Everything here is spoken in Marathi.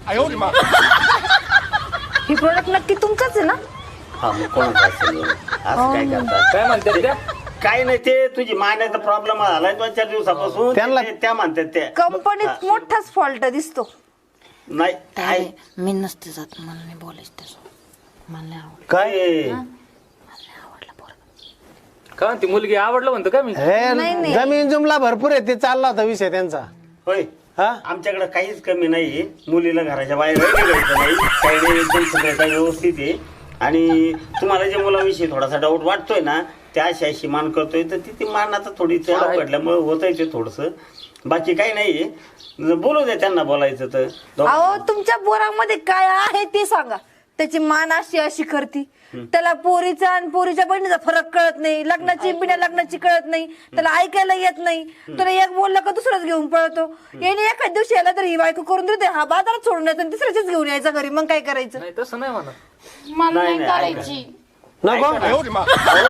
हे प्रोडक्ट नक्की तुमचंच आहे ना? हा मग कोणाचं असेल असं काय करतात? काय म्हणतात त्या? काय नाही ते तुझी मान्याचा प्रॉब्लेम झालाय 2-4 दिवसापासून त्या म्हणतात त्या कंपनीत मोठाच फॉल्ट दिसतो. नाही ताई, मी नसते जात, मला नाही बोलायचं त्यासोबत, मला नाही आवडलं. काय का ती मुलगी आवडलं म्हणतो का मी? नाही. जमीन जुमला भरपूर आहे, ते चालला होता विषय त्यांचा. होय हा आमच्याकडे काहीच कमी नाही. मुलीला घराच्या बाहेर निघायचं नाही, काही नाही, एकदम सगळं काही व्यवस्थित आहे. आणि तुम्हाला जे मुलाविषयी थोडासा डाऊट वाटतोय ना, त्या अशी मान करतोय तर ती मानाचं थोडी आवडल्यामुळे होतंय ते थोडस. बाकी काही नाहीये, बोलू दे त्यांना बोलायचं तर. अहो तुमच्या पोरामध्ये काय आहे ते सांगा. त्याची मान अशी करती, त्याला पोरीचा आणि पोरीच्या बहिणीचा फरक कळत नाही, लग्नाची बिना लग्नाची कळत नाही, त्याला ऐकायला येत नाही. तुला एक बोललं का दुसरंच घेऊन पळतो. याने एखाद दिवशी याला तर ही बायको करून देते, हा बाजारात सोडून यायचा आणि तिसऱ्याच घेऊन यायचा घरी. मग काय करायचं? नाही तसं नाही म्हणा. मला नाही नाही, करायची. नको